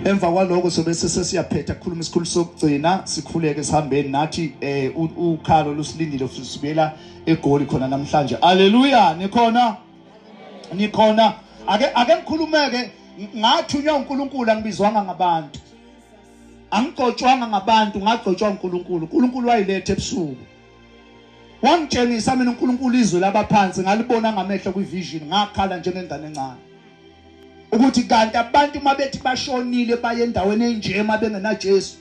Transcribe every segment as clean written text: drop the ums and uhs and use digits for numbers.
Emva kwaloko sobe sesiyaphetha ukukhuluma isikhulu sokugcina sikhuleke sihambeni nathi ukhalo lusilindile sibuyela eGoli khona namhlanje. Haleluya, nikhona ake ngikhulumeke ngathunywa uNkulunkulu angibizwanga ngabantu. Angigcotshwanga ngabantu, ngagcotshwa uNkulunkulu. uNkulunkulu wayilethe ebusuku. Wangitshengisa mina uNkulunkulu izwe labaphansi, ngalibona ngamehlo kwivision, ngakhala njengengane encane. Ukuthi kanti abantu mabethi bashonile baye endaweni enje mabengena Jesu.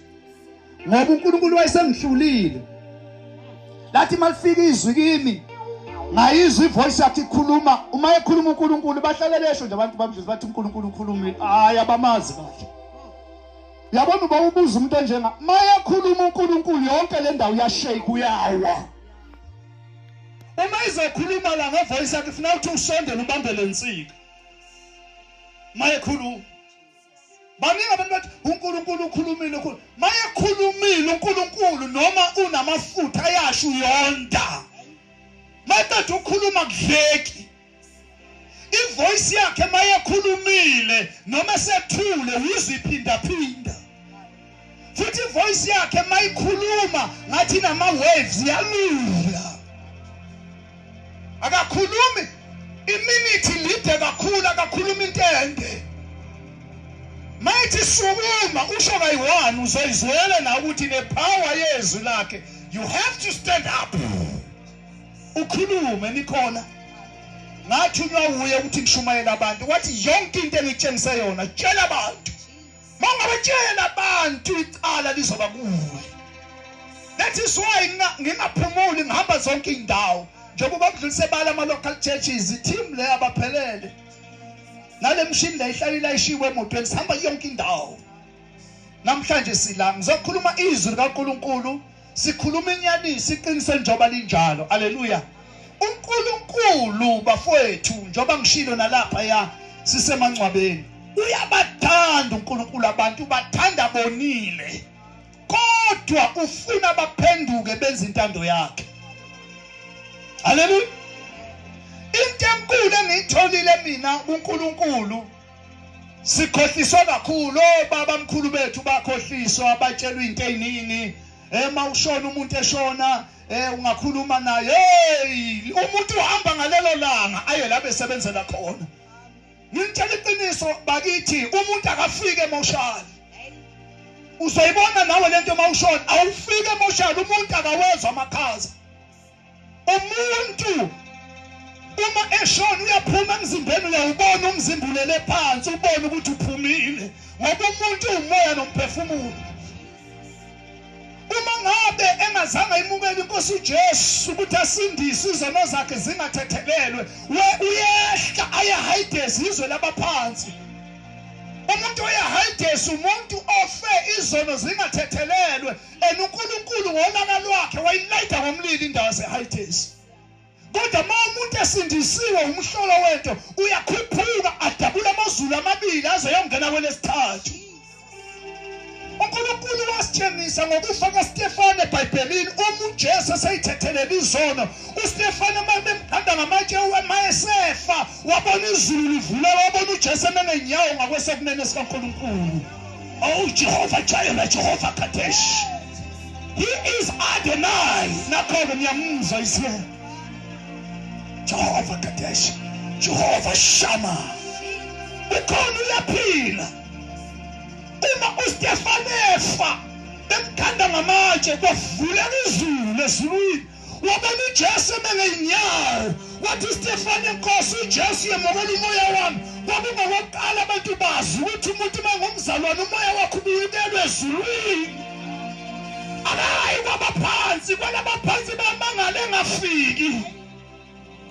Ngoba uNkulunkulu wayesengihlulile. Lathi malifika izwi kimi, ngayizwa ivoice yakhe ikhuluma, uma ekhuluma uNkulunkulu bahlalele esho nje abantu bamdluza bathi uNkulunkulu ukhulumile. Hayi abamazi kahle. Yabona uba ubuza umuntu onjenga, maya khuluma uNkulunkulu yonke le ndawo yashake uyawa. Uma izokhuluma la ngevoice yakhe ufuna ukuthi usondele ubambe lensika. Maya khuluma. Baningi abantu bathi uNkulunkulu ukhulumile ukhulu. Maya khulumile uNkulunkulu noma unamafutha ayasho uyonda. Maqedwe ukhuluma kudleki. Ivoice yakhe maya khulumile noma sethule uyiziphinda phinda. Futhi ivoice yakhe mayikhuluma ngathi nama waves yalula. Akakhulumi iminute lide kakhulu, akakhuluma into ende. Mayithi sukuma usho kayi1 uzoyizwela na ukuthi nepower yezwi lakhe. You have to stand up. Ukhulume nikhona. Ngathunywa uye ukuthi ngishumayela abantu wathi yonke into engitshengise yona tshela abantu. Mangabetshela abantu icala lizoba kuwe. That is why ngingaphumuli ngihamba zonke indawo. Njengoba kudlulise bala ama local churches team le abaphelele. Nale mshini la ihlalile ayishiwe emotweni sihamba yonke indawo. Namhlanje sila ngizokhuluma izwi likaNkulunkulu, sikhuluma inyaniso iqiniso njengoba linjalo. Haleluya. uNkulunkulu bafowethu njengoba ngishilo nalapha ya sisemangcwabeni. Uyabathanda uNkulunkulu abantu, ubathanda bonile. Kodwa ufuna baphenduke benze intando yakhe. Haleluya. Into enkulu engiyitholile mina uNkulunkulu sikhohliswa kakhulu. Baba mkhulu bethu bakhohliswa batshelwa into eziningi. Mawushona umuntu eshona ungakhuluma naye. Hey, umuntu uhamba ngalelo langa aye la besebenzela khona. Ngitshela iqiniso bakithi umuntu akafike emoshali. Uzoyibona nawe lento mawushona awufike emoshali, umuntu akawezwa amakhaza. Umuntu uma eshona uyaphuma emzimbeni, uyawubona umzimba ulele phansi, ubone ukuthi uphumile ngoba umuntu umoya nomphefumulo. Uma ngabe engazange imukele inkosi uJesu ukuthi asindise izono zakhe zingathethelelwe, uyehla ayaHades izwe labaphansi. Umuntu oyaHades umuntu ofe izono zingathethelelwe, uNkulunkulu ngolaka lwakhe wayilayitha ngomlilo indawo yaseHades. Kodwa uma umuntu esindisiwe umhlolo wento uyakhuphuka adabula amazulu amabili aze yongena kwelesithathu. uNkulunkulu wasitshengisa ngokufaka Stefane eBhayibhelini. uJesu eseyithethelele izono, uStefane bemkhanda ngamatshe mayesefa wabona izulu livula, wabona uJesu enenyawo ngakwesekunene sikaNkulunkulu. Oh Jehova Jireh, Jehova Kadesh. He is Adonai. Nakho ngiyamuzwa isiye. Jehova Kadesh, Jehova Shammah. Ukhona uyaphila. Uma uStefane efa bemkhanda ngamatshe kwavula izulu ezulwini, wabona uJesu enenyawo. Wathi uStefane, Nkosi uJesu yemukela umoya wami. Kwakungokuqala abantu bazi ukuthi umuntu mangumzalwane umoya wakhe ubuyelwe ezulwini. Akayi kwabaphansi, kwalabaphansi bamangale engafiki.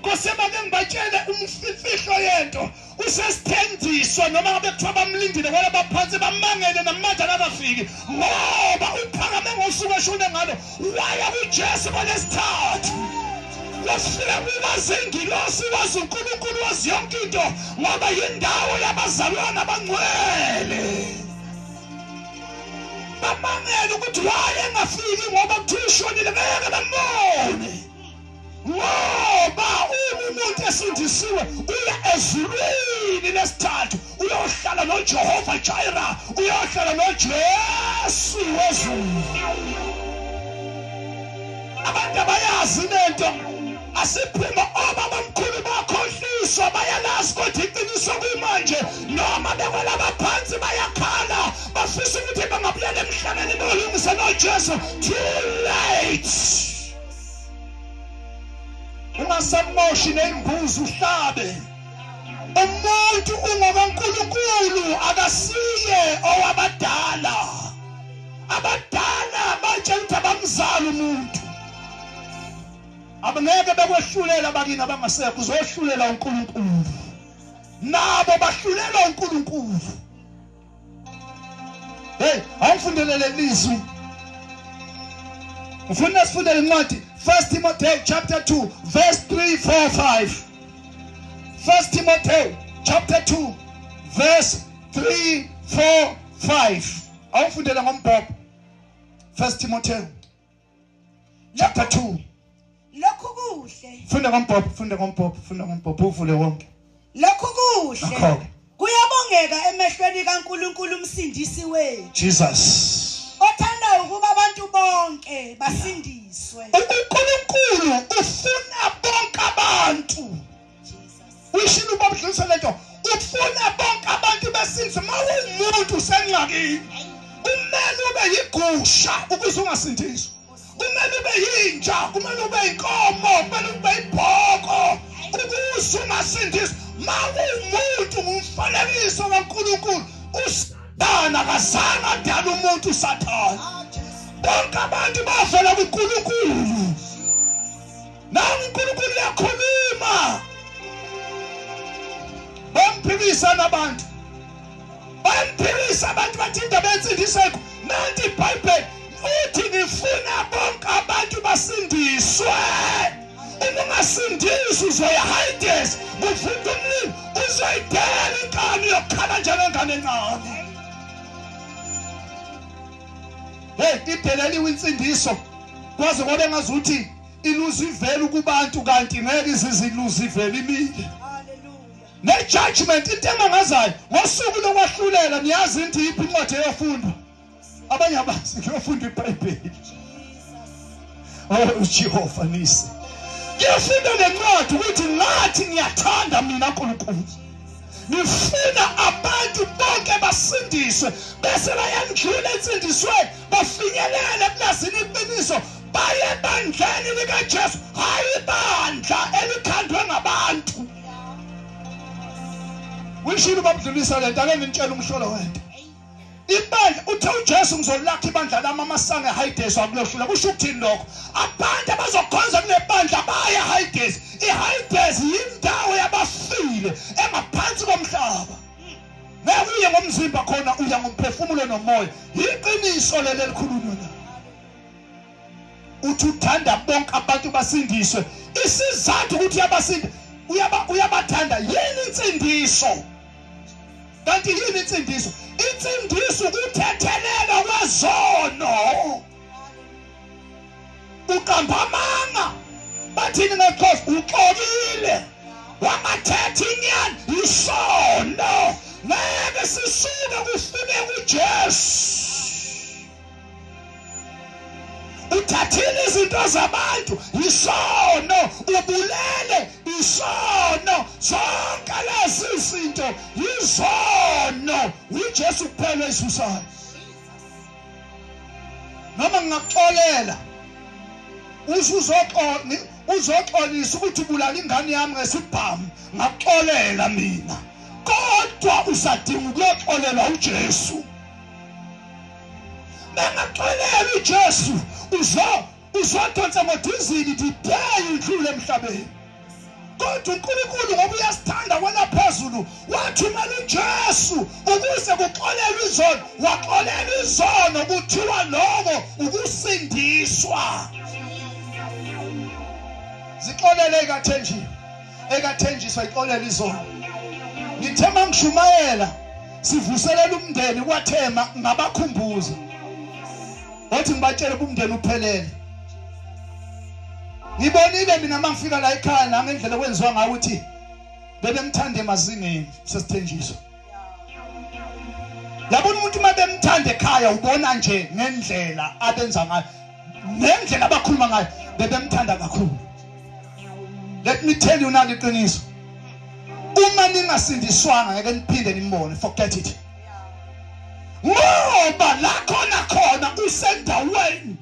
Kosebake ngibatshele umfihlo yento usesithendiswa noma ngabe kuthiwa bamlindile kwalabaphansi bamangele namanje akafiki ngoba uphakame ngosuku eshone ngalo. Waya uJesu kwalesithathu wafika kubazingilosi wazi uNkulunkulu wazi yonke into ngoba yindawo yabazalwane abangcwele. Bamangele ukuthi waye engafiki ngoba kuthiwa ushonile ngeke bambone. Ngoba umuntu esesindisiwe uya ezulwini lesithathu uyohlala noJehova Jireh, uyohlala noJesu wezulu. Abantu abayazi lento asiphuma obabamkhulu bakhohliswa bayalazi kodwa iqiniso kuyimanje noma bekwalaba phansi bayakhala bafisa ukuthi bangabuyela emhlabeni bolungisa noJesu. Too late. Ungasamoshi nembuzi uhlabe. Umuntu ungakaNkulunkulu akasiye owabadala. Abadala batshela ukuthi abamzala umuntu. Abangeke bekwehlulela bakini abangasekho uzohlulela uNkulunkulu. Nabo bahlulela uNkulunkulu. Hey, awufundele lelizwi. Ufuna sifundele incwadi 1 Timothy chapter 2 verse 3, 4, 5. 1 Timothy chapter 2 verse 3, 4, 5. Awufundele ngombhobho. 1 Timothy chapter 2. Lokhu kuhle. Funda ngombhobho uvule wonke. Lokhu kuhle. Kuyabongeka emehlweni kaNkulunkulu umsindisi wethu. Jesus. Othanda ukuba abantu bonke basindiswe. uNkulunkulu ufuna bonke abantu. Uyishilo ubabudlisa lento. Ufuna bonke abantu basindiswe. Mawumuntu usengxakini. Kumele ube yigusha ukuze ungasindiswa. Kumele ube yinja, kumele ube inkomo, kumele ube ibhoko ukuze ungasindiswa. Mawumuntu ngumfanekiso kaNkulunkulu. Usadana kazange adala umuntu usathana. Bonke abantu bavela kuNkulunkulu. Nangu uNkulunkulu uyakhuluma. Bamphikisa nabantu. Bamphikisa abantu bathi indaba yensindisekho. Nanti iBhayibheli uthi ngifuna bonke abantu basindiswe. Uma ungasindiswa uzoya Hades, kuvutha umlilo, uzoyidela inkani yokukhala njengengane encane. Hey, ipheleliwe insindiso. Kwaze kwabe ngazuthi iluzi ivela kubantu kanti ngeke iziziluzi ivela imile. Ne-judgment into engangazayo ngosuku lokwahlulela niyazi into iphi incwadi eyofundwa. Abanye abazi kuyofundwa iBhayibheli. Oh Jehova nisi. Ngiyafunda lencwadi ukuthi ngathi ngiyathanda mina uNkulunkulu. Ngifuna abantu bonke basindiswe bese bayandlula insindisweni bafinyelele eplazini iqiniso baye ebandleni likaJesu hayi ibandla elikhandwe ngabantu. Wishilo babudlulisa lento ake ngintshela umhlolo wento. Ibandla uthe uJesu ngizolakha ibandla lami amasange Hades akulohlula kusho ukuthini lokho? Abantu abazokhonza kule bandla baya Hades. iHades yindawo yabafile engaphansi komhlaba. Ngeke uye ngomzimba khona uya ngomphefumulo nomoya. Iqiniso leli elikhulunywa la. Uthi uthanda bonke abantu basindiswe. Isizathu ukuthi uyabathanda yini insindiso? Kanti yini insindiso? Insindiso ukuthethelela kwezono. Uqamba amanga. Bathini ngeXhosa uxolile. Wangathetha inyani isono. Ngeke sisuke kufike kuJesu. Uthathile izinto zabantu isono, ubulele isono, zonke lezi izinto izono. uJesu kuphela isusayo. Noma ngingaxolela uzoxolisa ukuthi ubulala ingane yami ngesibhamu ngaxolela mina. Kodwa usadinga ukuxolelwa uJesu. Bengaxolela uJesu uzodonsa ngodizini today udlule emhlabeni. Kodwa uNkulunkulu ngoba uyasithanda kwela phezulu wathumela uJesu ukuze kuxolelwe izono. Waxolela izono kuthiwa lokho ukusindiswa. Zixolele ekathenjiswa ixolela izono. Ngithema ngishumayela sivuselela umndeni kwathema ngabakhumbuza. Wathi ngibatshele umndeni uphelele. ngibonile mina mangifika la ekhaya la ngendlela kwenziwa ngayo ukuthi bebemthanda emazingeni sesithenjiswa. Yabona umuntu mabemthanda ekhaya ubona nje ngendlela abenza ngayo ngendlela abakhuluma ngayo bebemthanda kakhulu. Let me tell you now iqiniso. Uma ningasindiswanga ngeke niphinde nimbone, forget it. Ngoba la khona usendaweni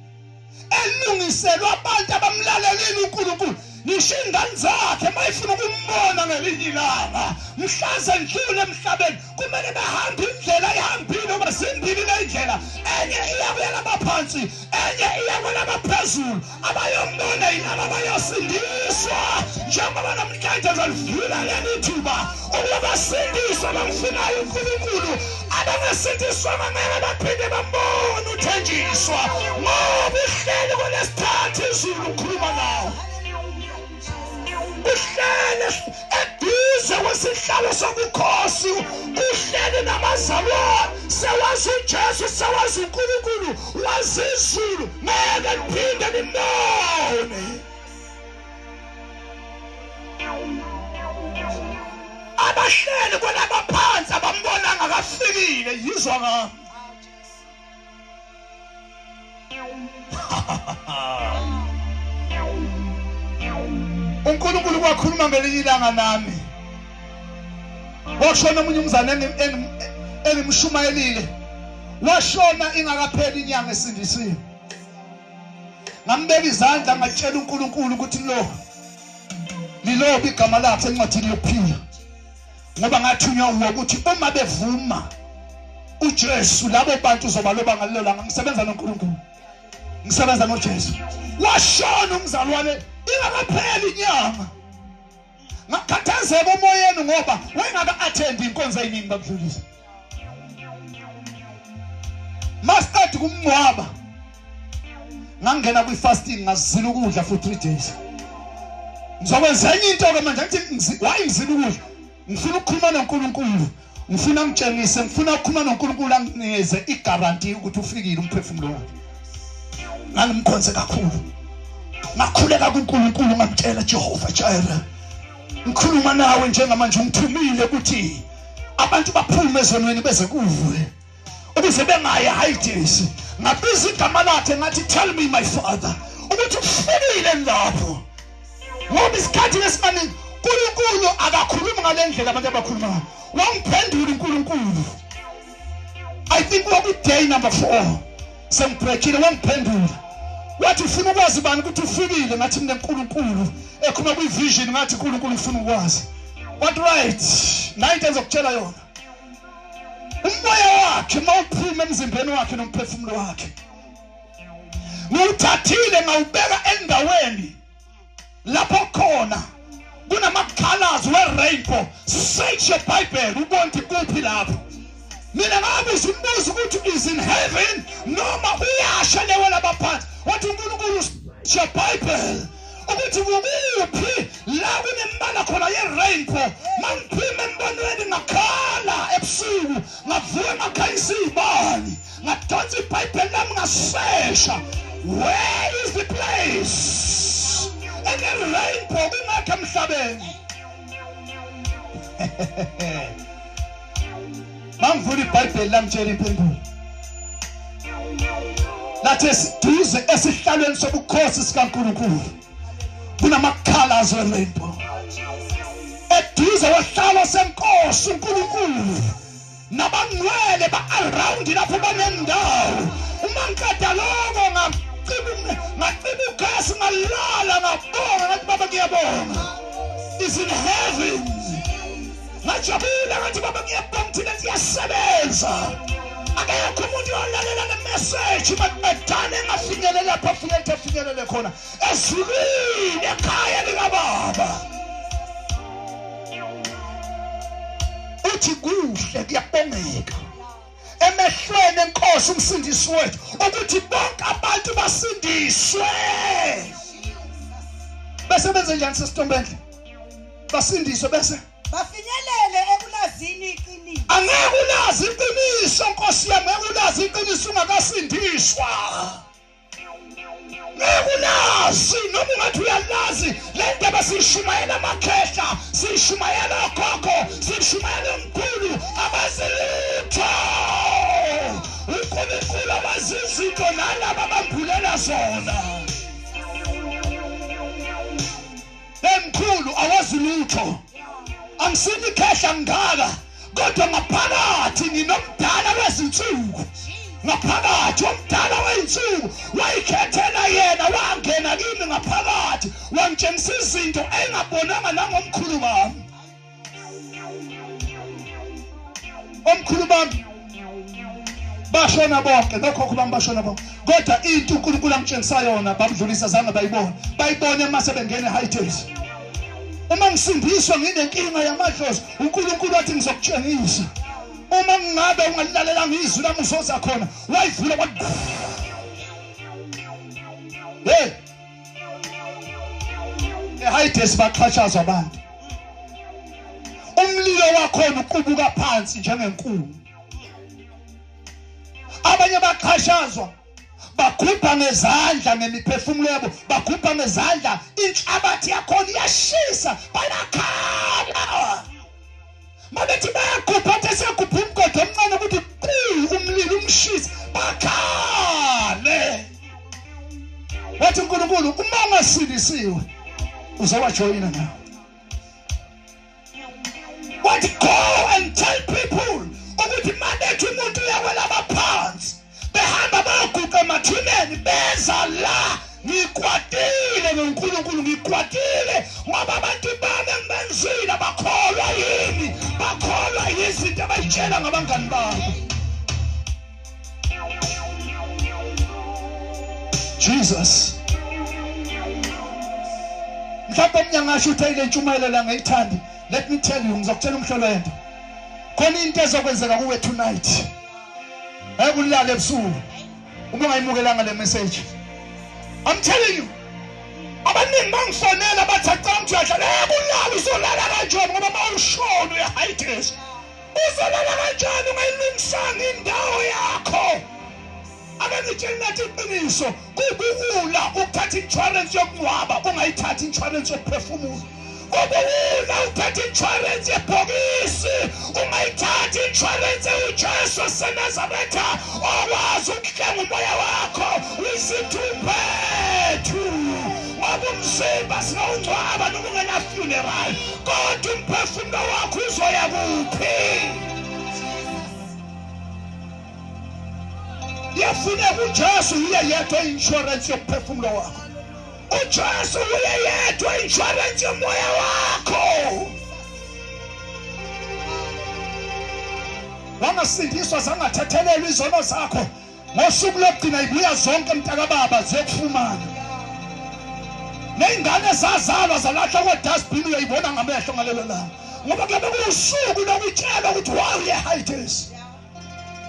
elungiselwa abantu abamlalelile uNkulunkulu. Nisho ingane zakhe mayifuna ukumbona ngelinye ilanga mhlaze ndlule emhlabeni kumele bahambe indlela ehambile ngoba simbili le ndlela enye iyakuyela abaphansi enye iyakuyela abaphezulu abayombona yilabo abayosindiswa njengoba namhlanje zalivula leli thuba ukuba basindiswa bamfunayo uNkulunkulu abangasindiswanga ngeke baphinde bambone uthenjiswa ngoba uhleli kulesithathu izulu ukhuluma nawe. Uhlele eduze kwesihlalo sobukhosi uhlele namazalwane sewazi uJesu sewazi uNkulunkulu wazi izulu ngeke liphinde limbone. Abahleli kwelabaphansi abambonanga kafikile yizwa ngami. uNkulunkulu kwakhuluma ngelinye ilanga nami. Washona omunye umzane engimshumayelile. Washona ingakapheli inyanga esindisiwe. Ngambeka izandla ngatshela uNkulunkulu ukuthi lilobe igama lakhe encwadini yokuphila. Ngoba ngathunywa ukuthi uma bevuma uJesu labo bantu uzobaloba ngalelo langa ngisebenza noNkulunkulu. Ngisebenza noJesu. Washona umzalwane ingakapheli inyanga. Ngakhathazeka emoyeni ngoba wayengaka attend inkonzo eziningi bakudlulisa. Mastart kumngcwaba. Ngangena kwi fasting ngazila ukudla for 3 days. Ngizokwenza enye into ke manje ngithi why ngizila ukudla? Ngifuna ukukhuluma noNkulunkulu. Ngifuna ngitshengise, ngifuna ukukhuluma noNkulunkulu anginikeze igaranti ukuthi ufikile umphefumulo wakhe. Ngangimkhonze kakhulu. Ngakhuleka kuNkulunkulu ngamtshela Jehova Jireh. Ngikhuluma nawe njengamanje ungithumile ukuthi abantu baphume ezonweni beze kuwe. Ukuze bengaya hidesi. Ngabiza igama lakhe ngathi tell me my father ukuthi ufikile lapho. Ngoba isikhathi lesimaningi uNkulunkulu akakhulumi ngalendlela abantu abakhuluma ngayo. Wangiphendula uNkulunkulu. I think what day number 4 sengibreakile wangiphendula. Wathi ufuna ukwazi bani ukuthi ufikile ngathi mina uNkulunkulu ekhuluma kwivision ngathi uNkulunkulu ufuna ukwazi. What right? Night ezokutshela yona. Umoya wakhe mawuphuma emzimbeni wakhe nomphefumulo wakhe. Nguthathile ngawubeka endaweni lapho khona kunamakhalazi we-rainbow. Search your Bible ubone kuphi lapho. Mina ngabuza umbuzo ukuthi is in heaven noma uyasha lewe labaphansi. Wathi uNkulunkulu search your Bible ukuthi kuphi la kunembala khona ye-rainbow. Mangiphima embonweni ngakhala ebusuku ngavuka ngakhayisa izibani ngadonsa iBhayibheli lami ngasesha where is the place and the rainbow kungakho emhlabeni. Mangivula iBhayibheli lamtshela impendulo. Lathi esiduze esihlalweni sobukhosi sikaNkulunkulu kunamakhala we-rainbow. Eduze wehlalo senkosi uNkulunkulu nabangcwele ba-around lapho banendawo. Uma ngikada lokho ngaciba ugasi ngalala ngabonga ngathi baba ngiyabonga. Is in heaven. Ngajabula ngathi baba ngiyabonga thina siyasebenza. Akekho umuntu olalela le message madane ngafinyelela lapho afinyelele khona ezulwini ekhaya likababa. Uthi kuhle kuyabongeka emehlweni enkosi umsindisi wethu ukuthi bonke abantu basindiswe. Bese benze njani sesitombendle? Basindiswe bese bafinyelele ekulazini iqiniso. Angeke ulazi iqiniso Nkosi yami, angeke ulazi iqiniso ungakasindiswa. ngekulazi noma ungathi uyalazi le ndaba sishumayela amakhehla sishumayela okhokho sishumayela omkhulu abazilutho uNkulunkulu abazizinto nalabo abambulela zona emkhulu awazilutho angisini ikhehla ngaka kodwa ngaphakathi nginomdala wezinsuku ngaphakathi omdala weinsuku wayikhethela yena wangena kimi ngaphakathi wangitshengisa izinto engabonanga nangomkhulu bami omkhulu bami bashona bonke nokhokho bami bashona bonke kodwa into uNkulunkulu angitshengisa yona babudlulisa zange bayibone mase bengene Hightails uma ngisindiswa nginenkinga yamadlozi uNkulunkulu wathi ngizokutshengisa uma ngabe ungalalela ngizwi lami uzoza khona wayivula kwathi hey eHightails baxhashazwa abantu umlilo wakhona uqubuka phansi njengenkulu abanye baxhashazwa bakhupha ngezandla ngemiphefumulo yabo bakhupha ngezandla inhlabathi yakhona iyashisa bayakhala mabethi bayakhupha sekhupha umgodi omncane ukuthi umlilo umshisa bakhale wathi uNkulunkulu uma ungasindisiwe uzowajoyina nawe wathi go and tell people ukuthi manethu umuntu uyawela abaphansi behamba bayaguqa emathuneni beza la ngikwatile ngoNkulunkulu ngikwatile ngoba abantu bami engibenzile bakholwa yini bakholwa yizinto abayitshela ngabangani babo Jesus mhlawumbe umnyangasho uthayile ntshumayelo la ngayithandi let me tell you ngizokutshela umhlolo wento khona into ezokwenzeka kuwe tonight ekulala ebusuku uma ungayimukelanga le message I'm telling you abaningi bangifonela bathatha ukuthi uyahlala ekulala uzolala kanjani ngoba mawushona uyaHightails uzolala kanjani ungayilungisanga indawo yakho akangitshela nathi iqiniso kubukula ukuthatha insurance yokungcwaba ungayithatha insurance yokuphefumula kubukula ukuthatha insurance yebhokisi ungayithatha insurance uJesu waseNazaretha owazi ukuhlenga umoya wakho wisithuphethu ngoba umzimba singawungcwaba noma ungena funeral kodwa umphefumulo wakho uzoya kuphi yafuneka uJesu uye yedwa insurance yokuphefumulo wakho uJesu uye yedwa insurance yomoya wakho wangasindiswa zangathethelelwa izono zakho ngosuku lokugcina ibuya zonke mntakababa ziyokufumana ney'ngane zazalwa zalahlwa kwe-dustbin uyayibona ngamehlo ngalelo langa ngoba kuyabe kuwusuku lokutshelwa ukuthi wawu yeHightails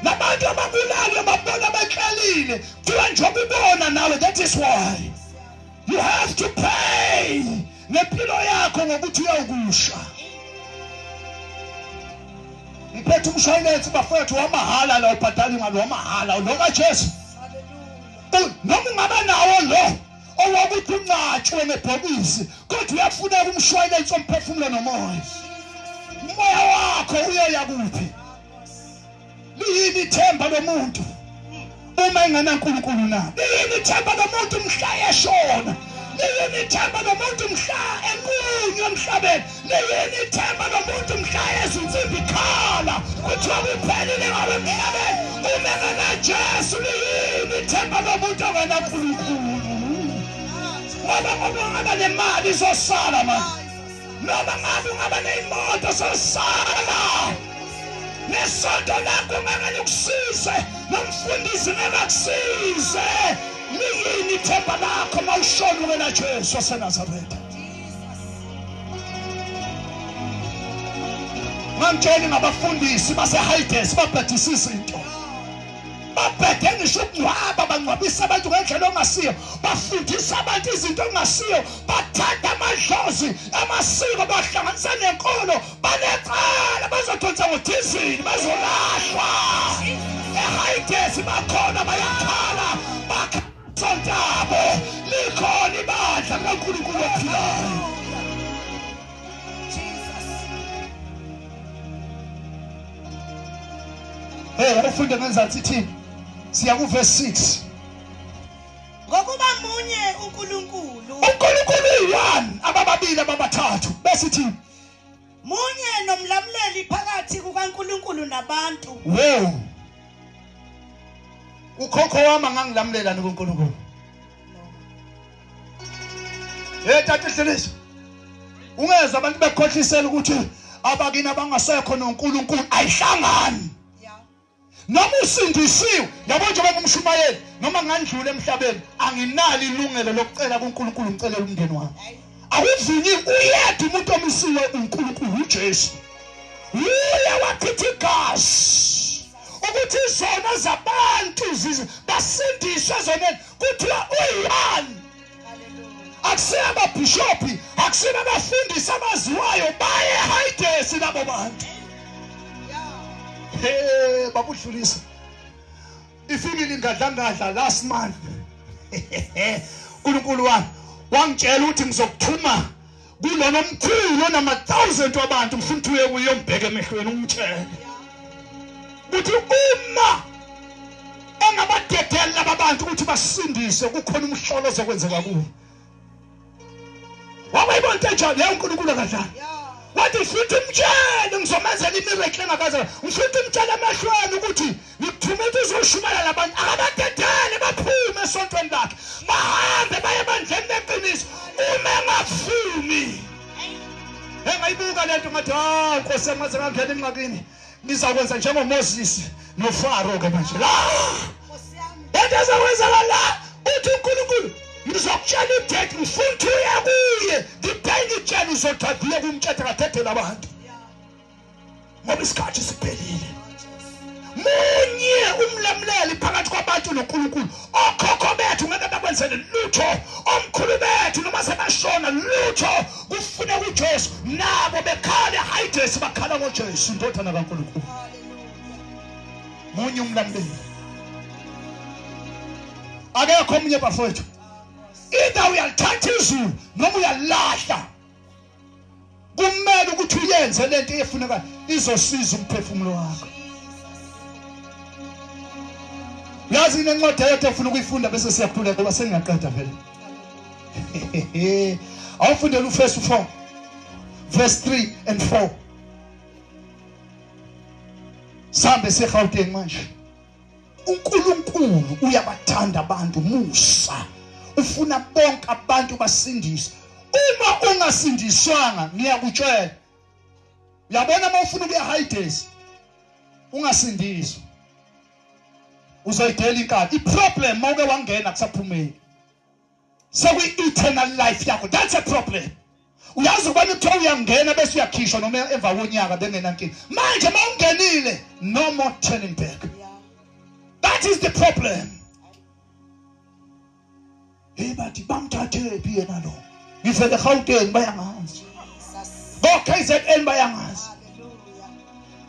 nabantu ababulali babona bekhalile kuthiwa njengoba ubona nawe that is why you have to pay nempilo yakho ngokuthi uyawukusha ngiphethe umshwalensi bafethu wamahala la ubhadala imali wamahala lo kaJesu noma ungaba nawo lo owakuthi uncatshwe ngebhokisi kodwa uyafuneka umshwalensi omphefumulo nomoya umoya wakho uyoya kuphi liyini ithemba lomuntu uma engenaNkulunkulu na liyini ithemba lomuntu mhla yeshona liyini ithemba lomuntu mhla enqunywa emhlabeni liyini ithemba lomuntu mhla yezinsimbi ikhala kuthiwa kuphelile ngawe emhlabeni uma engenaJesu liyini ithemba lomuntu ongenaNkulunkulu ngoba ungaba nemali izosala manje noma ngabe ungaba neyimoto zosala nesonto lakho ngeke likusize nomfundisi ngeke akusize liyini ithemba lakho mawushona ungena Jesu waseNazaretha mangitshela ngabafundisi baseHightails babhedisa izinto babhede ngisho ukungcwaba bangcwabisa abantu ngendlela ongasiyo bafundisa abantu izinto ongasiyo bathatha amadlozi amasiko bahlanganisa nenkolo banecala bazodonsa ngothizini bazolahlwa eHightails bakhona bayakhala bakhasontabo uNkulunkulu ophilayo. Abafunde ngenzansi thini siya ku verse 6. Ngokuba munye uNkulunkulu uyi-1 abababili ababathathu bese thini munye nomlamleli phakathi kukaNkulunkulu nabantu. Wow. Ukhokho wami angangilamulela noNkulunkulu. Tata Hlelezo. Ungeza abantu bekhohlisela ukuthi abakini abangasekho noNkulunkulu ayihlangani. Noma usindisiwe yabo nje bengumshumayeli noma ngandlula emhlabeni anginali ilungelo lokucela kuNkulunkulu ngicelela umndeni wami. Awuvunyi uyedwa umuntu omisiwe uNkulunkulu uJesu. Uye wachithi igazi ukuthi izona zabantu basindiswe zonke kuthiwa uyi-1. Akusiya ababhishophi akusiya abafundisi abaziwayo baye hayidesi labo bantu. Babudlulisa ifikile ngadla last month. uNkulunkulu wami wangitshela ukuthi ngizokuthuma kulona omkhulu onama-1,000 wabantu ngifuna ukuthi uye kuye uyombheka emehlweni umtshele ukuthi uma engabadedela laba bantu ukuthi basindise kukhona umhlolo ozokwenzeka kuwo. Wabayibona into enjalo ya uNkulunkulu akadlali. Wathi futhi umtshele ngizomenzela imiracle engakaze. Ufuthi umtshele emehlweni ukuthi ngikuthumela uzoshumayela labantu akabadedele baphume esontweni lakhe. Bahambe baye ebandleni leqiniso uma engafuni. Engayibuka lento ngathi Nkosi yami ngaze ngangena enqakini. Ngizakwenza njengoMoses noFaro ke manje. La! Nkosi yami. Into ezokwenza la uthi uNkulunkulu ngizokutshela idate ngifuna ukuthi uye kuye ngidinga itshela uzothathiye kumthethe kathethela abantu ngoba isikhathi siphelile. Munye umlamleli phakathi kwabantu noNkulunkulu. Okhokho bethu ngeke bakwenzele lutho, omkhulu bethu noma sebashona lutho kufuneka uJesu nabo bekhala hayidesi bakhala ngoJesu indodana kaNkulunkulu. Munye umlamleli akekho omunye bafowethu. Either uyalithatha izulu noma uyalahla. Kumele ukuthi uyenze lento efuneka izosiza umphefumulo wakho. Yazi inencwadi yethu efuna ukuyifunda bese siyakhuleka ngoba sengiyaqeda vele. Awufundele uFirst 4 verse 3 and 4. Sambe seGauteng manje. uNkulunkulu uyabathanda abantu musa. Ufuna bonke abantu basindiswe. Uma ungasindiswanga ngiyakutshela. Uyabona uma ufuna ukuya hayidesi ungasindiswa. Uzoyidela inkani. Iproblem mawuke wangena kusaphumeli. Eternal life yakho. That's a problem. Uyazi ubani ukuthi uyangena bese uyakhishwa noma emva konyaka bengena nkingi. Manje mawungenile no more turning back. That is the problem. Bathi bamthathe phi yena lo. Ngivele eGauteng bayangazi. Go KZN bayangazi.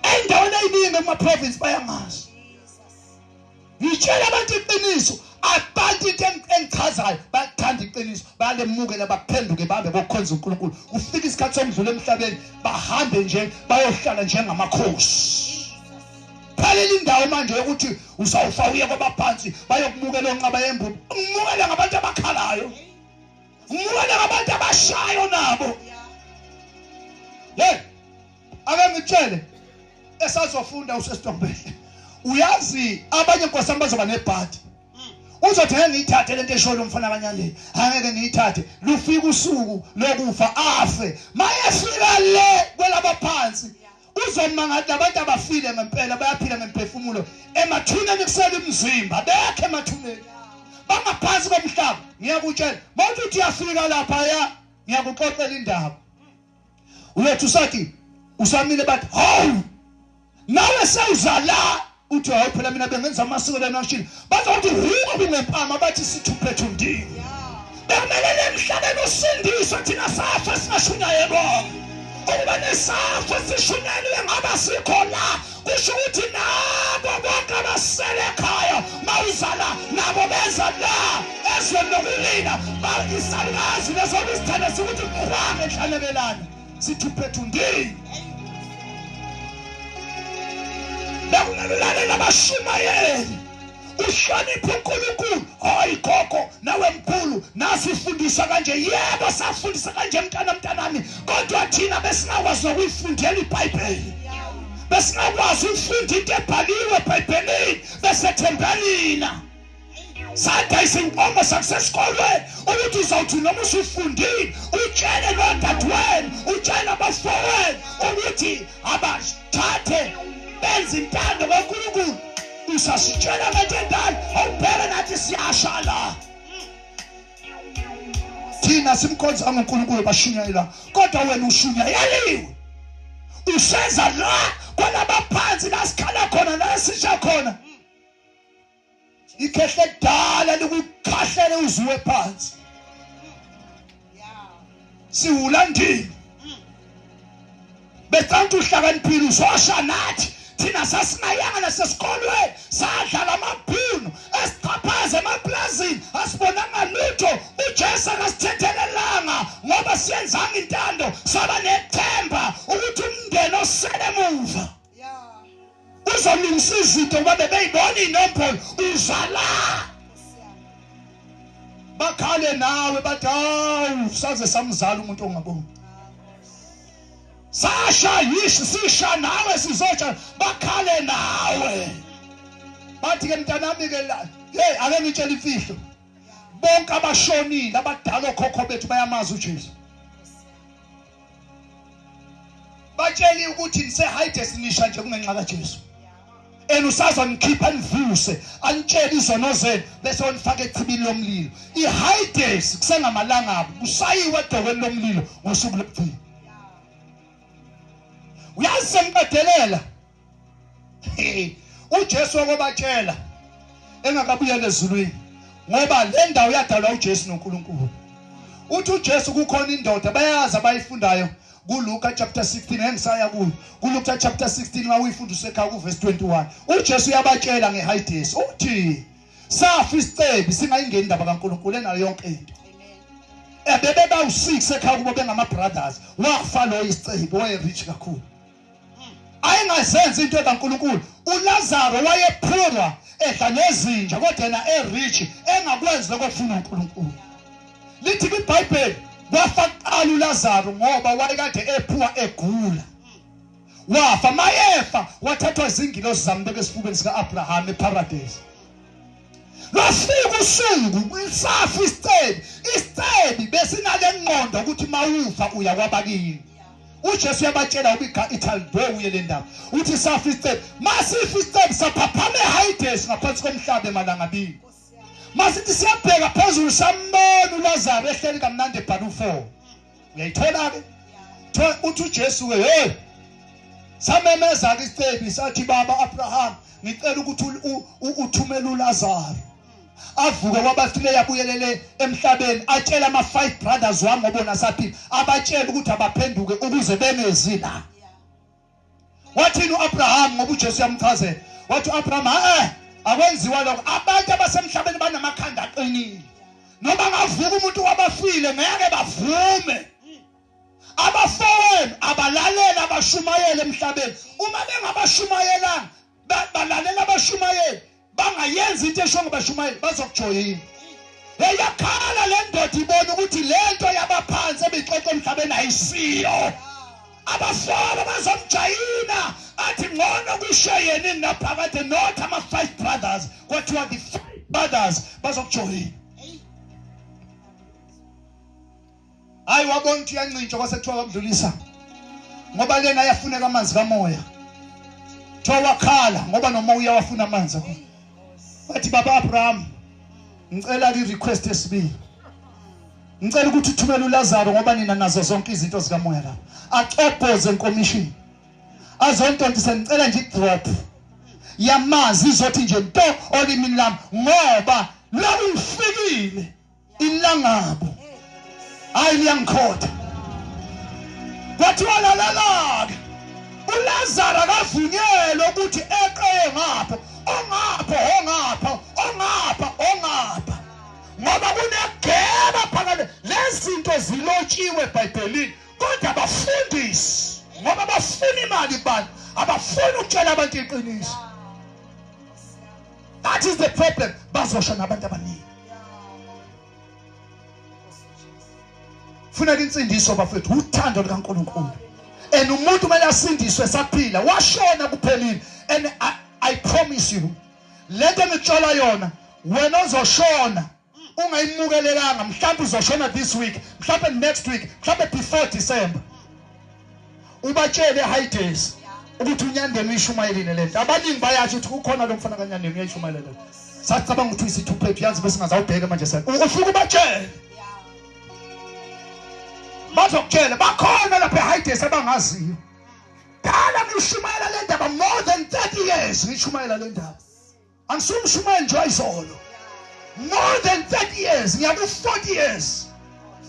Endaweni eyiningi ema-province bayangazi. Ngitshela abantu iqiniso, abantu into engichazayo bathanda iqiniso, bayalemukela baphenduke babe bokukhonza uNkulunkulu. Ufika isikhathi somdlula emhlabeni bahambe nje bayohlala njengamakhosi. Phalela indawo manje yokuthi uzawufa uye kwabaphansi bayokumukela onqaba yembubu. Umukela ngabantu abakhalayo. Umukela ngabantu abashayo nabo. Ake ngitshele esazofunda uSesitombele. Uyazi abanye inkosi bazoba nebhadi. Uzothi ngiyithathe lento esho lo mfana kaNyandeni. Angeke ngiyithathe. Lufika usuku lokufa afe. Mayefika le kwelabaphansi. Uzomangala abantu abafile ngempela bayaphila ngemphefumulo. Emathuneni kusela umzimba. Bekhe emathuneni. Bangaphansi komhlaba. Ngiyakutshela. Mawuthi uyafika lapha ya ngiyakuxoxela indaba. Ulethu sathi usamile bathi, "Hawu! Nawe sewuzala." Uthi hayi phela mina bengenza amasiko lana ngishilo. Bazothi huku ngempama bathi sithuphethe undini. Bemelele emhlabeni usindiswa thina safa singashunyayelwa. Ukuba nesafa sishunyelwe ngaba sikho la. Kusho ukuthi nabo bonke abasele ekhaya mawuzala nabo beza la amazwe nokulina isalukazi lesona isithanda sikuthi qhwanga enhlanebelana sithi uphethe undini nakunalulane nabashumayeli uhloniphe uNkulunkulu. Hayi gogo nawe mkhulu nasi ifundisa kanje. Yebo safundisa kanje mntanami, kodwa thina besingakwazi ukuyifundela iBhayibheli, besingakwazi ukufunda into ebhaliwe eBhayibhelini besethembelina. Sadayisa inkomo sakusesikolweni ukuthi uzawuthi noma usufundile utshele nodadewenu, utshele abafowenu ukuthi abathathe benze intando kaNkulunkulu. Usasitshela ngetendalo awubheke nathi siyashala. Thina simkhonza ngoNkulunkulu bashunyayela, kodwa wena ushunyayeliwe. Usenza la kwalabaphansi lasikhala khona lasisha khona. Ikhehle kudala likukhahlele uzuwe phansi. Siwulandile. Bekanti uhlakaniphile uzosha nathi. Thina sasinayanga nasesikolweni sadlala amabhunu esiqhaphaza emaplazini asibonanga lutho. uJesu akasithethelelanga ngoba siyenzanga intando saba nethemba ukuthi umndeni osele emuva uzolungisa izinto ngoba bebeyibona inombolo uzala. Bakhale nawe bathi hawu saze samzala umuntu ongaboni. Sasha yishi sisha nawe sizotsha bakhale nawe. Bathi ke mntanami ke la hey ake ngitshela imfihlo. Bonke abashonile abadala okhokho bethu bayamazi uJesu. Batsheli ukuthi nise-hide sinisha nje kungenxa kaJesu. Usazwa nikhipha nivuse anitshela izono zenu bese onifaka echibini lomlilo. I-hide kusengamalanga abo kusayiwe edokweni lomlilo ngosuku lokugcina. Uyazi semqedelela uJesu wakobatshela engakabuyela ezulwini ngoba le ndawo yadalwa uJesu noNkulunkulu. Uthi uJesu kukhona indoda bayazi abayifundayo kuLuka chapter 16 engisaya kuyo. kuLuka chapter 16 mawuyifunda usekhaya kuverse 21 uJesu uyabatshela ngeHades uthi safa isicebi singayingeni indaba kaNkulunkulu enayo yonke into. Bebe bawu6 ekhaya kubo bengama brothers wafa lo isicebi waye rich kakhulu. Ayengazenza into kaNkulunkulu. uLazaro wayephurwa edla nezinja kodwa yena erich engakwenzi lokufuna uNkulunkulu. Lithi kwiBhayibheli wafa kuqala uLazaro ngoba wayekade ephuwa egula. Wafa mayefa wathathwa izingilosi zambeka esifubeni sikaAbraham eparadise. Lwafika usuku kwisafa isicebi besinale ngqondo ukuthi mawufa uya kwabakini. uJesu uyabatshela ubika ithaldo uye le ndaba uthi safa isicebi masifa isicebi saphaphame eHades ngaphansi komhlaba emalangabini. Masithi siyabheka phezulu sambona uLazaro ehleli kamnandi ebhalu 4. Uyayithola ke uthi uJesu ke hey samemeza ke isicebi sathi baba Abraham ngicela ukuthi uthumele uLazaro avuke kwabafileyo abuyelele emhlabeni atshela ama5 brothers wami obona saphila abatshela ukuthi abaphenduke ukuze bengezi la. Wathini uAbraham ngoba uJesu yamchazela wathi uAbraham akwenziwa lokho abantu abasemhlabeni banamakhanda aqinile noma ngavuka umuntu wabafile ngeke bavume. Abafowenu abalalela abashumayeli emhlabeni uma bengabashumayelanga balalela abashumayeli bangayenza into esho ngabashumayeli bazokujoyina. Eyakhala le ndoda ibona ukuthi lento yabaphansi ebixoxe emhlabeni ayisiyo. Abafowabo bazomjayina athi ngcono kushayeni naphakade not ama5 brothers kwathiwa the 5 brothers bazokujoyina. Hayi wabona ukuthi uyancintsha kwasekuthiwa kamdlulisa ngoba lena yafuneka amanzi kamoya. Thiwa wakhala ngoba noma uyawafuna amanzi akho. Bathi baba Abraham ngicela request esibili. Ngicela ukuthi uthumele uLazaro ngoba nina nazo zonke izinto zikamoya lapha. Acophoze enkomishini. Azontontisa ngicela nje drop yamazi izothi nje nto olimini lami ngoba la ufikile ilangabo. Hayi liyangikhotha. Bathi walalalaka uLazaro akavunyelwe ukuthi eqe ngapha ongapha ngoba kulotshiwe eBhayibhelini kodwa abafundisi ngoba bafuna imali kubantu abafuni ukutshela abantu iqiniso. That is the problem. Bazosha nabantu abaningi. Funeka insindiso bafethu uthando likaNkulunkulu. And umuntu kumele asindiswe saphila washona kuphelile. And I promise you lento engitshola yona wena ozoshona ungayimukelekanga mhlawumbe uzoshona this week mhlawumbe next week mhlawumbe before December ubatshele Hides ukuthi unyandeni uyishumayelile lento abaningi bayathi ukuthi kukhona lo mfana kaNyandeni uyayishumayela lento sacabanga ukuthi isithuphe yazi bese ngazawubheka manje sasa ufika ubatshele bazokutshela bakhona lapha Hides abangaziyo dala ngishumayela lento aba more than 30 years ngishumayela lento angisumshumayela nje izolo more than 30 years ngiyabu 40 years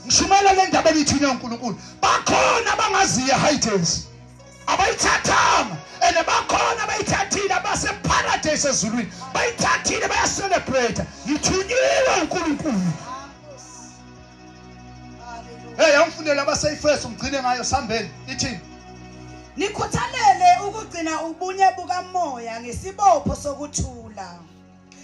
ngishumayela lento abelithinya uNkulunkulu bakhona abangaziyo Hides abayithathanga and bakhona abayithathile abase paradise ezulwini bayithathile baya celebrate ngithunyiwe uNkulunkulu. Hey angifundele abaseyifirst ugcine ngayo sambeni ithi nikhuthalele ukugcina ubunye bukamoya ngesibopho sokuthula.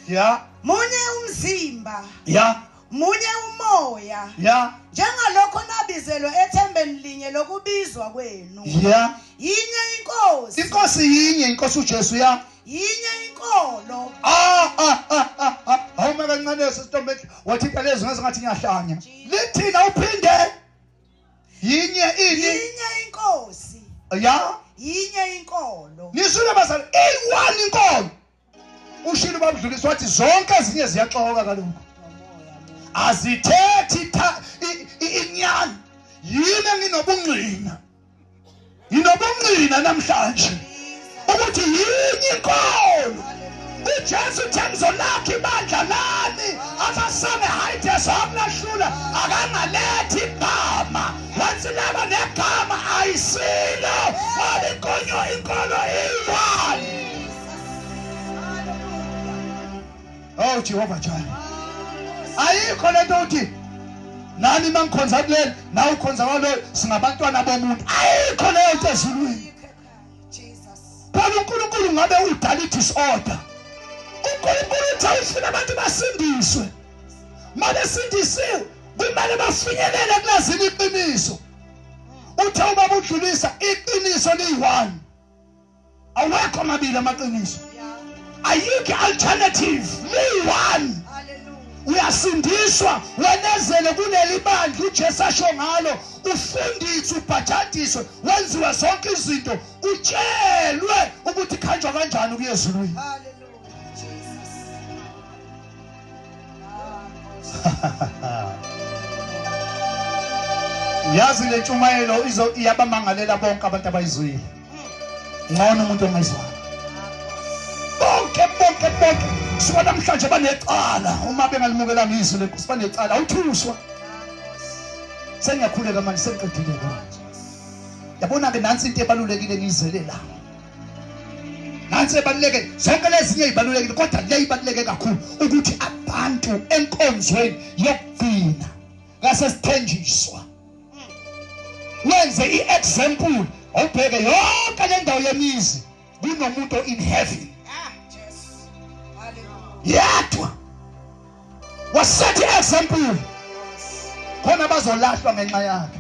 Yeah. Munye umzimba. Yeah. Munye umoya. Yeah. Njengalokho nabizelwe ethembeni linye lokubizwa kwenu. Yeah. Yinye inkosi. Inkosi yinye inkosi uJesu ya. Yinye inkolo. Awuma kancane sesitombe wathi lezo ngaze ngathi ngiyahlanya. Lithina uphinde. Yinye ini. Yinye inkosi. Yeah. Yinye inkolo. Nisule bazali eyi-1 inkolo. Ushilo babudlulisa wathi zonke ezinye ziyaxoka kaloku. Azithethi inyani. Yini nginobungqina. Nginobungqina namhlanje. Ukuthi yinye inkolo. uJesu themzolakhe ibandla lami abasane Hides amlahlula akangalethi igama wathi laba negama ayisilo walikonyo inkolo eyi-1. Oh Jehova Jireh ayikho lento uthi nani mangikhonza kuleli na ukhonza kwalo singabantwana bomuntu ayikho leyo nto ezulwini. Phela uNkulunkulu ngabe udala disorder uNkulunkulu uthi ufuna abantu basindiswe mabesindisiwe kumele bafinyelele kulazini iqiniso. Uthe ubaba udlulisa iqiniso liyi-1 awekho amabili amaqiniso ayikho alternative liyi-1. Uyasindiswa wenezele kuleli bandla uJesu asho ngalo ufundiswe ubhajadiswe wenziwe zonke izinto utshelwe ukuthi khanjwa kanjani kuye ezulwini. Uyazi le ntshumayelo iyabamangalela bonke abantu abayizwile ngcono umuntu ongayizwanga bonke sibona namhlanje banecala uma bengalimukela izwi lenkosi banecala awuthuswa sengiyakhuleka manje sengiqedile manje. Yabona ke nansi into ebalulekile ngiyizelela nansi ebaluleke zonke lezinye ezibalulekile kodwa le ibaluleke kakhulu ukuthi abantu enkonzweni yokugcina ngase sithenjiswa wenze i-example awubheke yonke le ndawo yemizi kunomuntu in heaven yedwa wasethi i-example khona bazolahlwa ngenxa yakhe.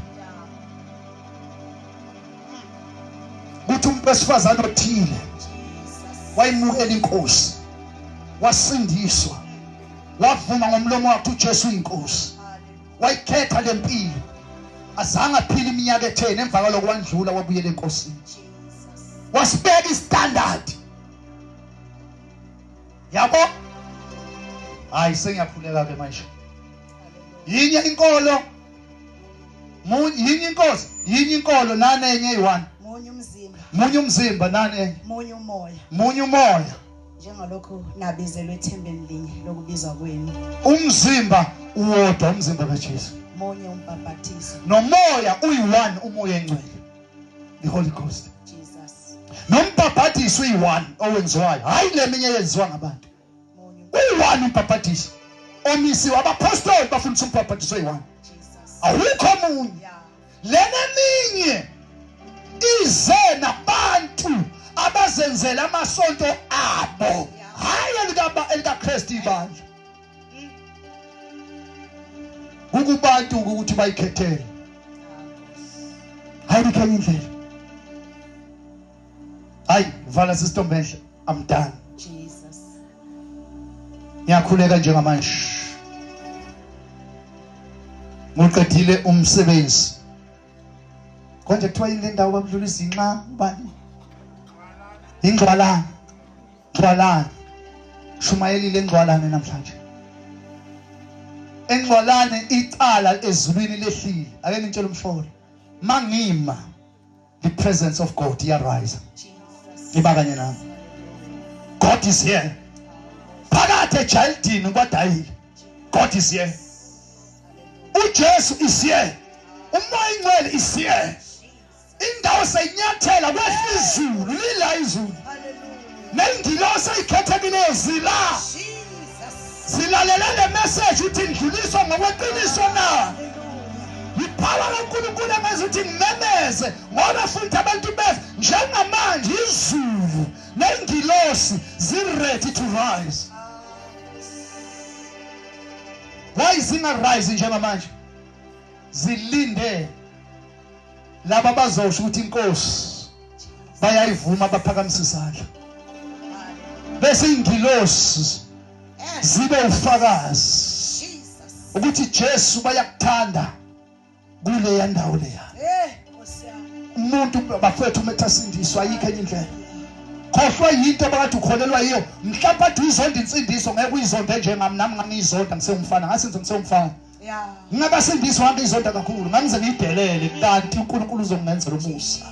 Kuthi umuntu wesifazane othile wayimukela inkosi wasindiswa wavuma ngomlomo wakhe uJesu inkosi wayikhetha lempilo azange aphile iminyaka e10 emva kwalokho wandlula wabuyela enkosini wasibeka istandard yabo. Hayi sengiyakhuleka ke manje yinye inkolo yinye inkosi yinye inkolo nane enye eyi-1 munye umzimba nane enye munye umoya njengalokho nabizelwe ethembeni linye lokubizwa kwenu. Umzimba uwodwa umzimba kaJesu munye umbhaphathiso nomoya uyi-1 umoya engcwele the Holy Ghost Jesus nombhaphathiso uyi-1 owenziwayo hayi le minye yenziwa ngabantu uyi-1 umbhaphathiso omisiwe abapostoli bafundisa umbhaphathiso oyi-1 awukho omunye lena eminye ize nabantu abazenzela amasonto abo hayi elikaKristu ibandla ukubantu ukuthi bayikhethele hayi kenye indlela hayi vala sisitombedle I'm done Jesus ngiyakhuleka njengamanje ngiqedile umsebenzi konje kuthiwa yile ndawo bamdlula izinqa ubani ingcwalana shumayelile engcwalane namhlanje engcwalane icala ezulwini lehlile ake ngitshela umfolo mangima the presence of God iyarize ibakanye nami God is here phakathi ejaldini kwadayile God is here uJesu is here umoya ingcwele is here indawo sayinyathela kwehla izulu lila izulu nengilosi ayikhethekileyo zila silalela le message uthi ndluliswa ngokweqiniso na ipower kaNkulunkulu engenza ukuthi ngimemeze ngoba futhi abantu bethu njengamanje izulu nengilosi ready to rise why zingarise njengamanje zilinde laba bazosho ukuthi inkosi bayayivuma baphakamisa isandla bese ingilosi zibe ufakazi ukuthi Jesu bayakuthanda kule yandawo leya umuntu bafethu umethasindiswa ayikho enye indlela khohlwa yinto abakade ukholelwa yiyo mhlawumbe athi izonda insindiso ngeke uyizonde njengami nami ngangizonda ngisengumfana ngasenze ngisengumfana ngingakasindiswa ngangizonda kakhulu ngangize ngidelele kanti uNkulunkulu uzongenzela umusa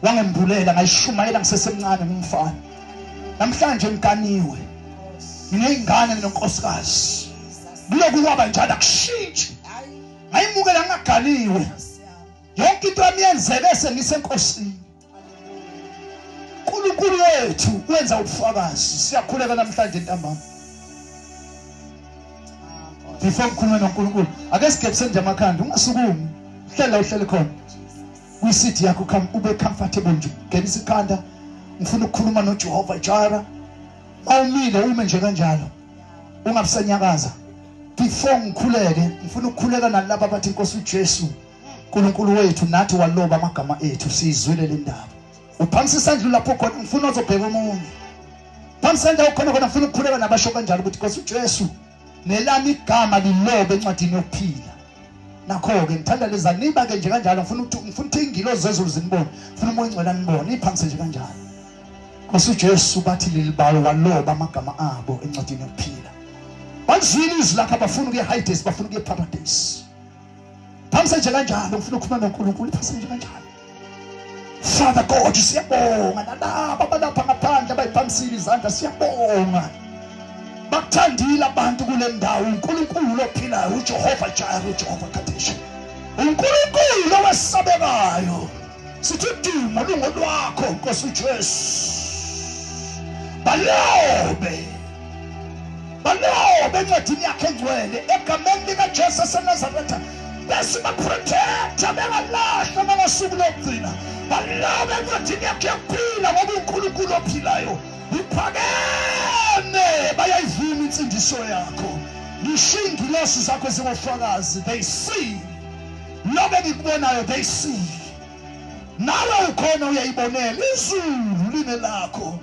wangembulela ngayishumayela ngisesemncane ngumfana namhlanje ngikaniwe ngineyingane nonkosikazi kuloku kwaba njalo akushintshi ngayimukela ngaganiwe yonke into yami yenzeke sengisenkosini uNkulunkulu wethu wenza ubufakazi siyakhuleka namhlanje ntambama before ngikhuluma noNkulunkulu ake sigebse nje amakhanda ungasukumi hlela uhlele khona kwisiti yakho ube comfortable nje ngenisa ikhanda ngifuna ukukhuluma noJehova Jireh awumile ume nje kanjalo ungabusanyakaza before ngikhuleke ngifuna ukukhuleka nalabo abathi inkosi uJesu uNkulunkulu wethu nathi waloba amagama ethu sizwile le ndaba uphamisa isandla lapho khona ngifuna uzobheka umuntu phamisa ndawo khona ngifuna ukukhuleka nabasho kanjalo ukuthi inkosi uJesu nelami igama lilobe encwadini yokuphila nakho ke ngithanda lezaniba ke nje kanjalo ngifuna ukuthi ingilozi zezulu zinibone ngifuna umoya ingcwele nibone iphamisa nje kanjalo inkosi uJesu bathi lelibayo waloba amagama abo encwadini yokuphila bazwile izwi lakhe abafuna ukuya Hades bafuna ukuya Paradise phamisa nje kanjalo ngifuna ukukhuluma noNkulunkulu phamisa nje kanjalo Father God siyabonga nalabo abalapha ngaphandle abayiphamisile izandla siyabonga bakuthandile abantu kule ndawo uNkulunkulu ophilayo uJehova Jireh uJehova Kadesh uNkulunkulu owesabekayo sithi udumo lungolwakho Nkosi uJesu balobe encwadini yakhe engcwele egameni likaJesu waseNazaretha bese baprotecta bengalahla ngasuku lokugcina balobe encwadini yakhe yokuphila ngoba uNkulunkulu ophilayo iphakeme bayayivuma insindiso yakho ngisho ingilosi zakho zingofakazi they see lobe ngikubonayo they see nawe ukhona uyayibonela izulu line lakho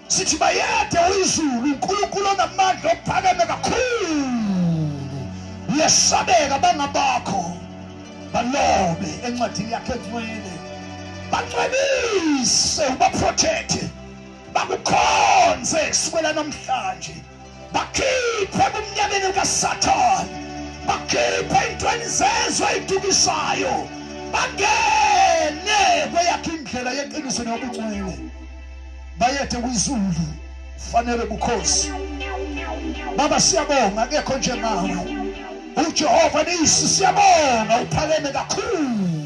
sithi bayede uyizulu uNkulunkulu onamandla ophakeme kakhulu uyasabeka bangabakho balobe encwadini yakhe engcwele bangcwelise ubaprotect bakukhonze kusukela namhlanje bakhiphe kumnyameni kaSathane bakhiphe intweni zezwe idukisayo bangene kweyakhe indlela yeqiniso nobungcwele bayethe kuyizulu fanele bukhosi baba siyabonga akekho njengawe uJehova nisi siyabonga uphakeme kakhulu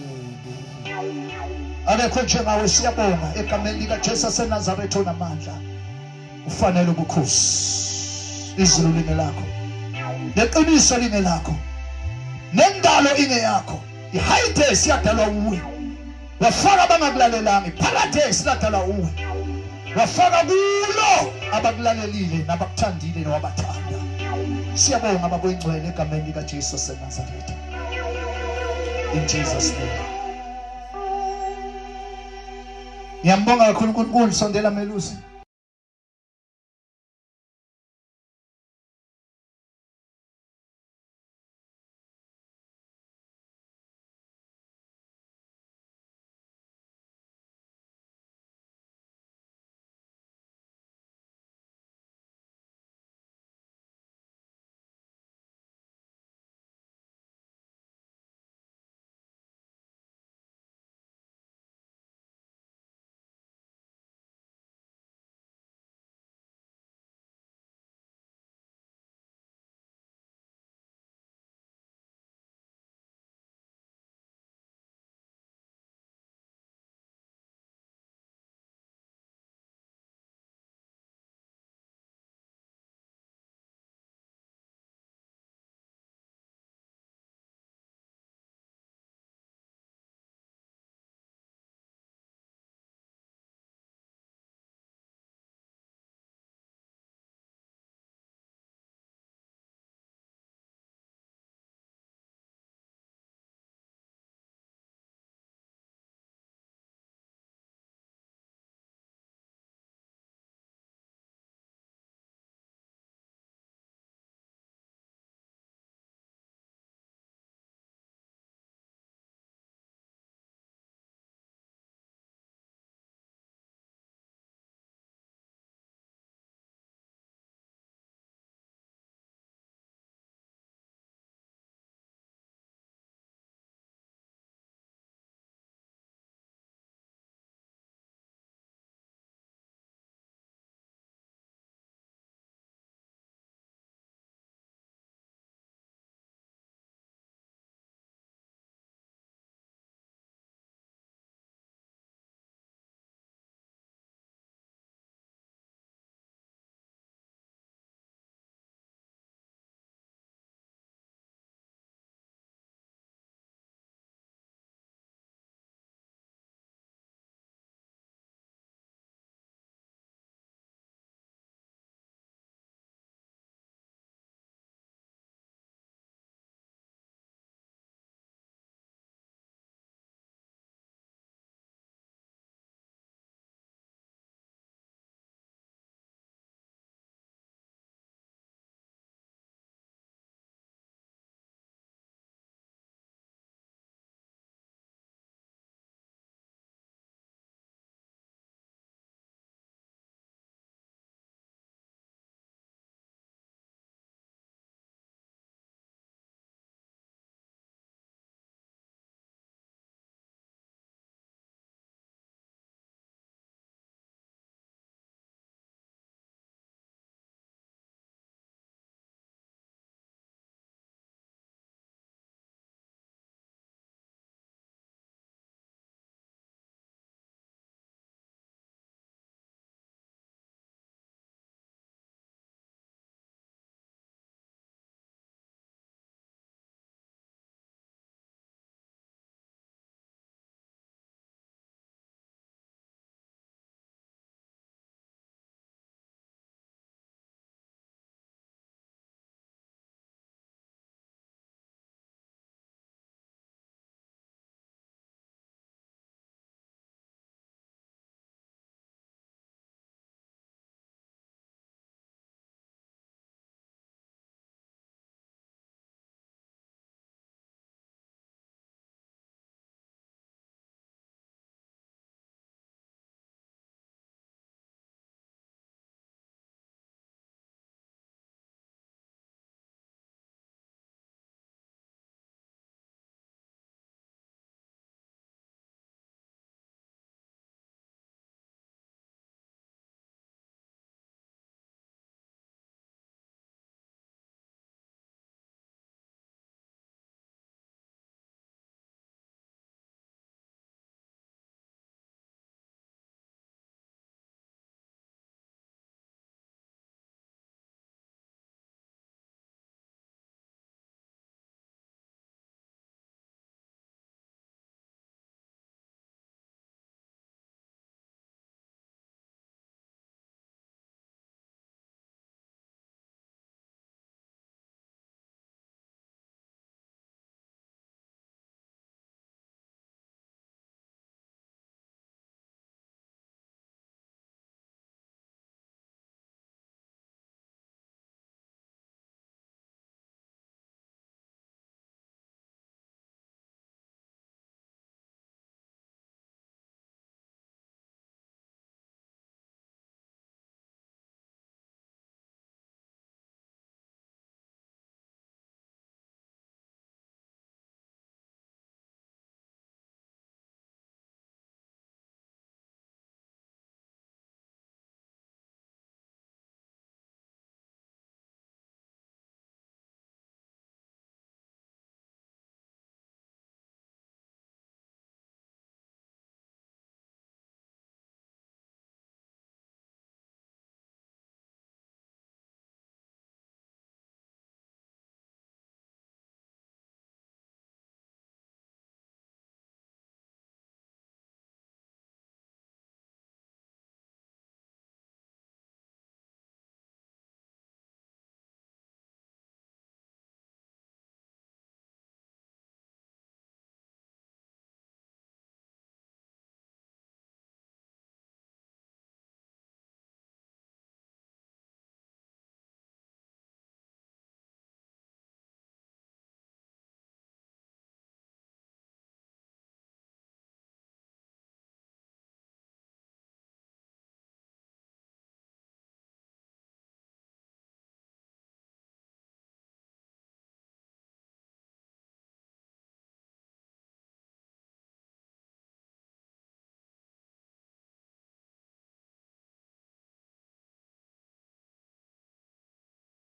akekho njengawe siyabonga egameni likaJesu waseNazaretha onamandla ufanele ubukhosi izulu line lakho leqiniso line lakho nendalo ingeyakho. Ihayidesi yadalwa uwe, wafaka abangakulalelanga. Iparadesi ladalwa uwe, wafaka kulo abakulalelile nabakuthandile nowabathanda. Siyabonga Baba oyingcwele egameni likaJesu waseNazaretha. In Jesus name. Ngiyambonga kakhulu uNkulunkulu. Sondela Melusi.